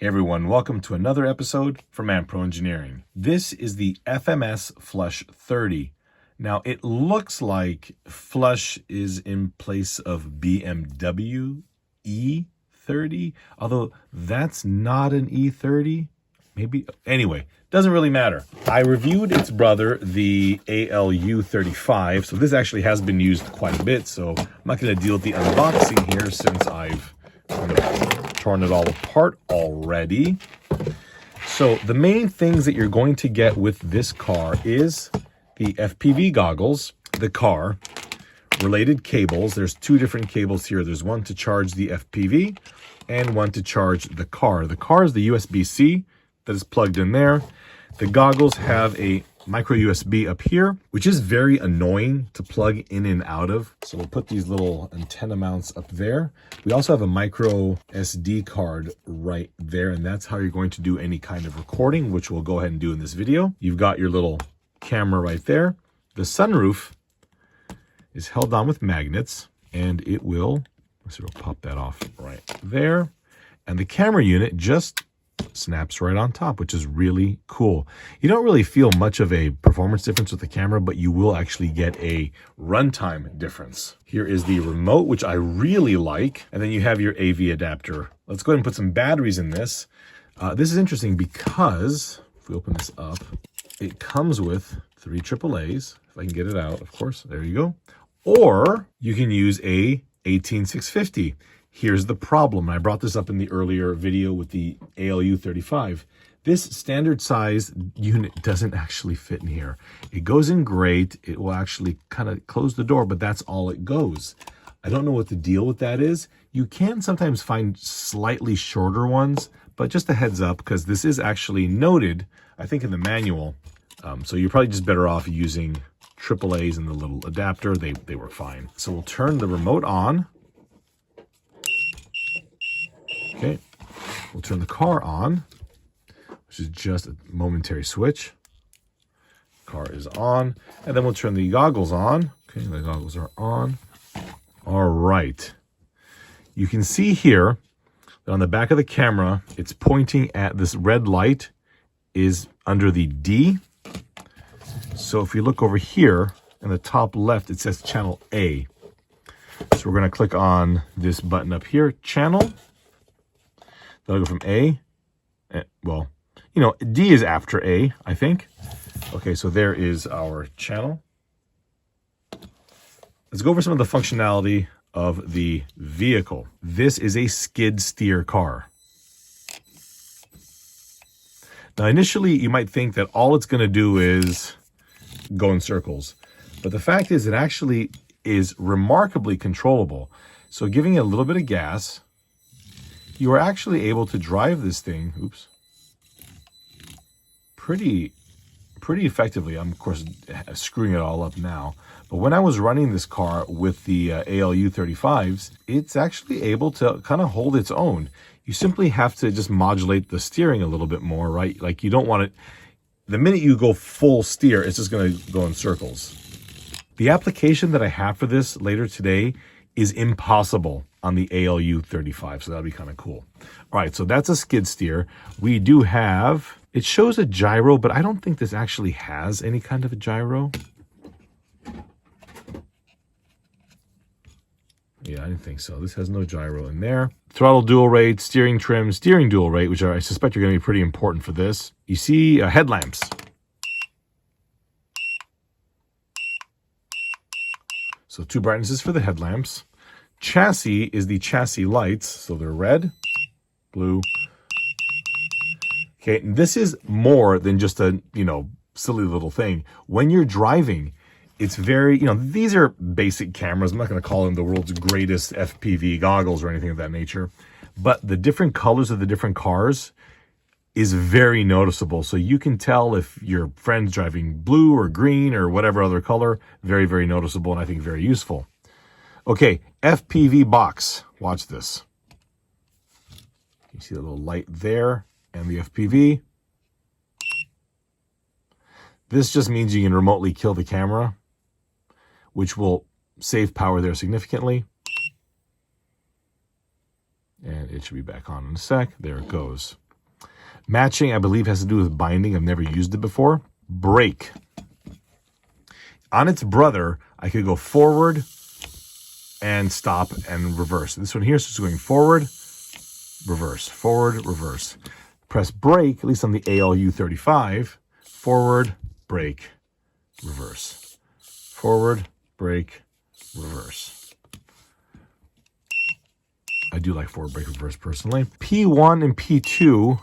Hey everyone, welcome to another episode from Pro Engineering. This is the FMS Flush30. Now it looks like Flush is in place of BMW E30, although that's not an E30. Maybe, anyway, doesn't really matter. I reviewed its brother, the ALU35, so this actually has been used quite a bit, so I'm not going to deal with the unboxing here since I've torn it all apart already. So the main things that you're going to get with this car is the FPV goggles, the car, related cables. There's two different cables here. There's one to charge the FPV and one to charge the car. The car is the USB-C that is plugged in there. The goggles have a micro USB up here, which is very annoying to plug in and out of. So we'll put these little antenna mounts up there. We also have a micro SD card right there, and that's how you're going to do any kind of recording, which we'll go ahead and do in this video. You've got your little camera right there. The sunroof is held on with magnets, and it will, let's see, we'll pop that off right there. And the camera unit just snaps right on top, which is really cool. You don't really feel much of a performance difference with the camera, but you will actually get a runtime difference. Here is the remote, which I really like. And then you have your AV adapter. Let's go ahead and put some batteries in this. This is interesting because if we open this up, it comes with 3 AAAs. If I can get it out, of course, there you go. Or you can use a 18650. Here's the problem. I brought this up in the earlier video with the ALU35. This standard size unit doesn't actually fit in here. It goes in great. It will actually kind of close the door, but that's all it goes. I don't know what the deal with that is. You can sometimes find slightly shorter ones, but just a heads up, because this is actually noted, I think, in the manual. So you're probably just better off using AAAs and the little adapter. They work fine. So we'll turn the remote on. Okay, we'll turn the car on, which is just a momentary switch. Car is on, and then we'll turn the goggles on. Okay, the goggles are on. All right. You can see here that on the back of the camera, it's pointing at this red light is under the D. So if you look over here in the top left, it says channel A. So we're going to click on this button up here, channel. That'll go from A, well, you know, D is after A, I think. Okay, so there is our channel. Let's go over some of the functionality of the vehicle. This is a skid steer car. Now, initially, you might think that all it's going to do is go in circles. But the fact is, it actually is remarkably controllable. So giving it a little bit of gas, you are actually able to drive this thing, pretty effectively. I'm, of course, screwing it all up now. But when I was running this car with the ALU35s, it's actually able to kind of hold its own. You simply have to just modulate the steering a little bit more, right? Like you don't want it, the minute you go full steer, it's just going to go in circles. The application that I have for this later today is impossible on the ALU35, so that'll be kind of cool. All right, so that's a skid steer. We do have, it shows a gyro, but I don't think this actually has any kind of a gyro. Yeah, I didn't think so. This has no gyro in there. Throttle dual rate, steering trim, steering dual rate, which I suspect are going to be pretty important for this. You see headlamps. So 2 brightnesses for the headlamps. Chassis is the chassis lights. So they're red, blue. Okay, and this is more than just a, silly little thing. When you're driving, it's very, these are basic cameras. I'm not going to call them the world's greatest FPV goggles or anything of that nature. But the different colors of the different cars is very noticeable. So you can tell if your friend's driving blue or green or whatever other color. Very, very noticeable, and I think very useful. Okay, FPV box. Watch this. You see the little light there and the FPV. This just means you can remotely kill the camera, which will save power there significantly. And it should be back on in a sec. There it goes. Matching, I believe, has to do with binding. I've never used it before. Brake. On its brother, I could go forward and stop and reverse. This one here is just going forward, reverse, forward, reverse. Press brake, at least on the ALU 35, forward, brake, reverse. Forward, brake, reverse. I do like forward, brake, reverse personally. P1 and P2,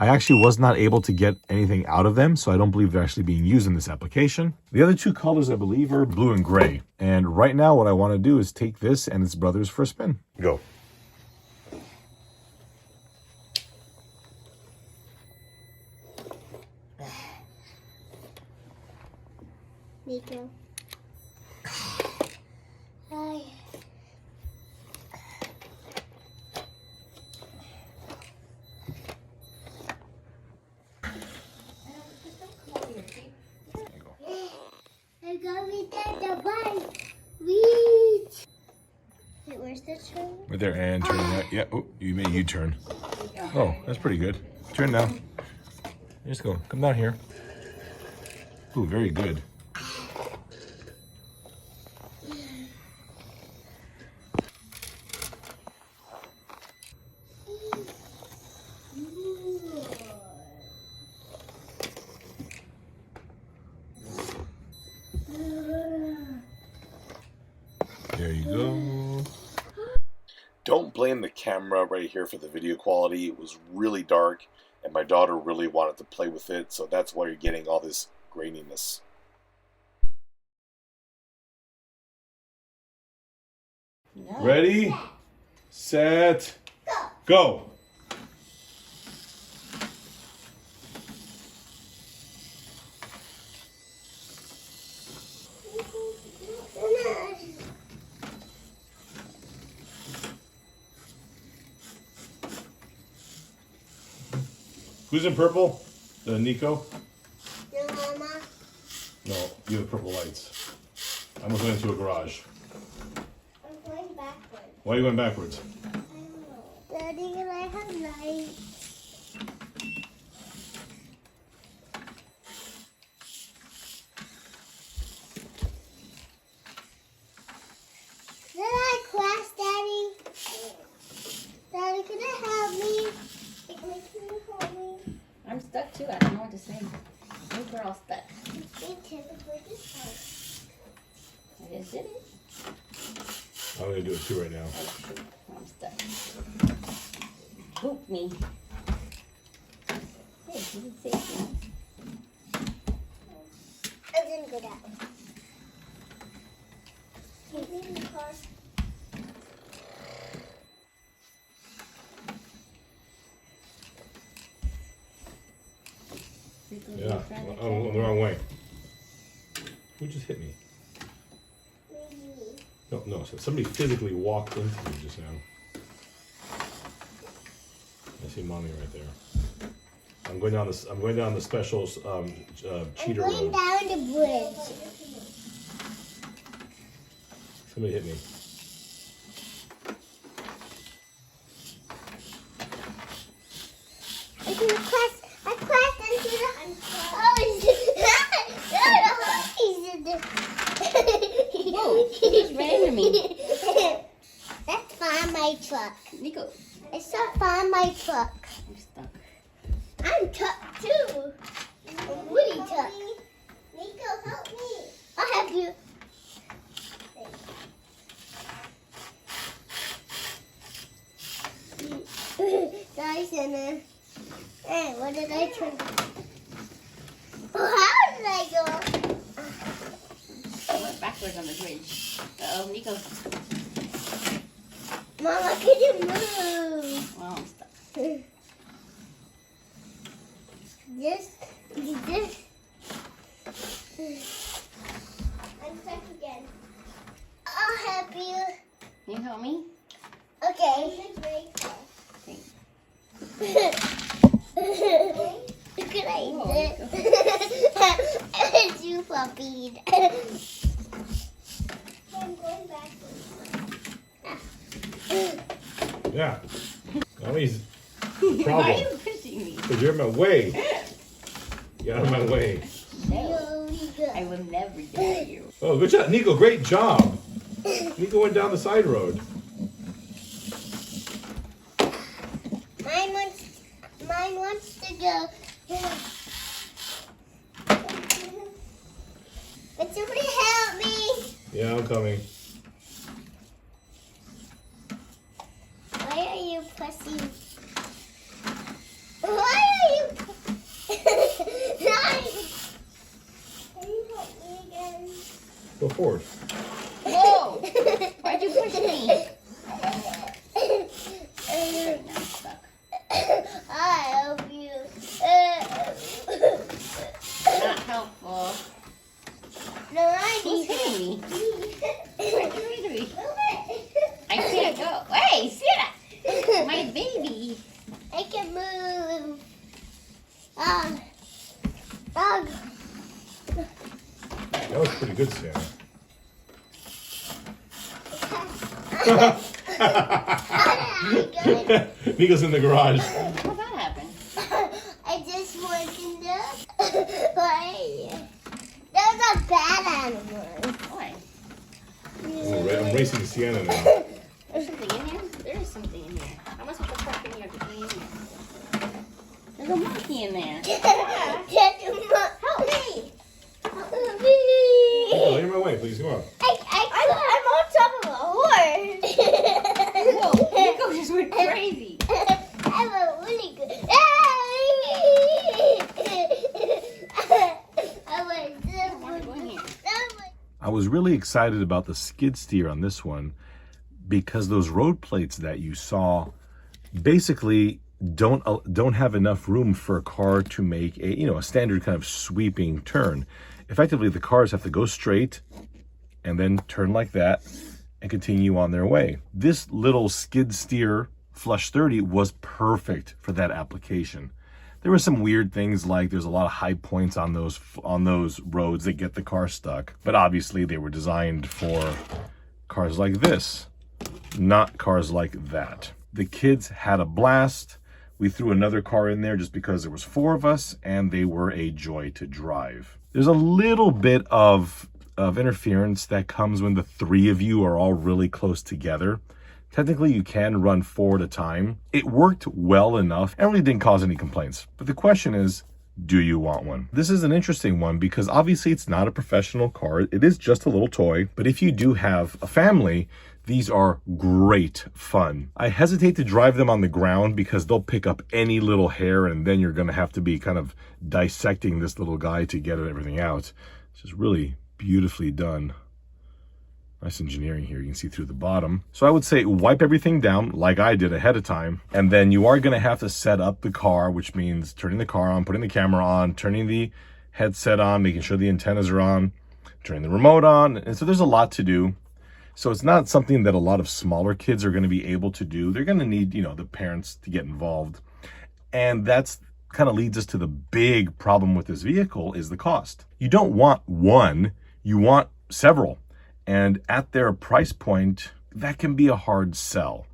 I actually was not able to get anything out of them, so I don't believe they're actually being used in this application. The other two colors, I believe, are blue and gray. And right now, what I want to do is take this and its brothers for a spin. Go. Nico. Hi. I got me the bike. Wait, where's the turn? Right there, and turn right. Yeah, oh, you made a U-turn. Oh, that's pretty good. Turn now. Just go. Come down here. Ooh, very good. There you go. Don't blame the camera right here for the video quality. It was really dark, and my daughter really wanted to play with it, so that's why you're getting all this graininess. No. Ready, set, go. Who's in purple? Nico? No, Mama. No, you have purple lights. I almost went into a garage. I'm going backwards. Why are you going backwards? I don't know. Daddy, can I have lights? Did I crash, Daddy? Daddy, can I help me? Can you help me? I'm stuck too. I don't know what to say. I think we're all stuck. Me too. We're just I just did it. I'm going to do it too right now. Oh, shoot. I'm stuck. Poop me. Hey, you didn't say anything. I didn't go down. Can you leave the car? Yeah, I'm the wrong way. Who just hit me? No, so somebody physically walked into me just now. I see mommy right there. I'm going down the special cheater I'm going road. down the bridge. Somebody hit me. I crashed into the. Whoa, you just ran into me. That's Find My Truck. Nico, I saw Find My Truck. I'm stuck. I'm Tuck too. I'm Woody Tuck. Nico, help me. I'll help you. Dyson. Hey, what did I turn? Oh, how did I go? I went backwards on the bridge. Uh-oh, Nico. Mama, can you move? Well, I'm stuck. This. I'm stuck again. I'll help you. Can you help me? Okay. Thanks. Look at I Whoa, did. It's you, puppy. I'm going backwards. Yeah. Mommy's Why are problem. you pushing me? Because because you're in my way. Get out of my way. No, I will never dare you. Oh, good job. Nico, great job. Nico went down the side road. Mine wants to go. But somebody help me. Yeah, I'm coming. Why are you pressing? Why are you? Can you help me again? Go forward. Whoa! Why'd you push me? I'm stuck. I help you. Not helpful. No, I Who's need hitting me? help. What's hitting me? I can't go. Hey, sit! My baby. I can move. Dog. That was pretty good, Santa. Nico's in the garage. How'd that happen? I just want to know why. That was a bad animal. Why? I'm racing Sienna now. There's something in here? There is something in here. I must have put something in here. There's a monkey in there. Help me. Help me. Nico, get in my way, please. Come on. I'm on top of a horse. Whoa, Nico just went crazy. I'm a really good. I was really excited about the skid steer on this one because those road plates that you saw basically don't have enough room for a car to make a standard kind of sweeping turn. Effectively, the cars have to go straight and then turn like that and continue on their way. This little skid steer Flush30 was perfect for that application. There were some weird things like there's a lot of high points on those roads that get the car stuck, but obviously they were designed for cars like this, not cars like that. The kids had a blast. We threw another car in there just because there was 4 of us and they were a joy to drive. There's a little bit of interference that comes when the 3 of you are all really close together. Technically, you can run 4 at a time. It worked well enough and really didn't cause any complaints. But the question is, do you want one? This is an interesting one because obviously it's not a professional car. It is just a little toy. But if you do have a family, these are great fun. I hesitate to drive them on the ground because they'll pick up any little hair and then you're gonna have to be kind of dissecting this little guy to get everything out. It's just really beautifully done. Nice engineering here. You can see through the bottom. So I would say wipe everything down like I did ahead of time. And then you are going to have to set up the car, which means turning the car on, putting the camera on, turning the headset on, making sure the antennas are on, turning the remote on. And so there's a lot to do. So it's not something that a lot of smaller kids are going to be able to do. They're going to need, the parents to get involved. And that's kind of leads us to the big problem with this vehicle is the cost. You don't want one, you want several. And at their price point, that can be a hard sell.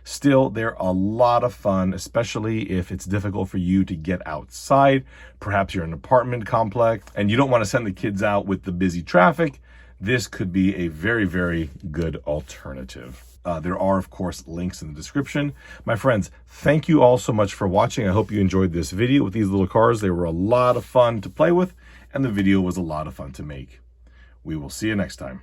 Still, they're a lot of fun, especially if it's difficult for you to get outside. Perhaps you're in an apartment complex and you don't want to send the kids out with the busy traffic. This could be a very, very good alternative. There are, of course, links in the description. My friends, thank you all so much for watching. I hope you enjoyed this video with these little cars. They were a lot of fun to play with, and the video was a lot of fun to make. We will see you next time.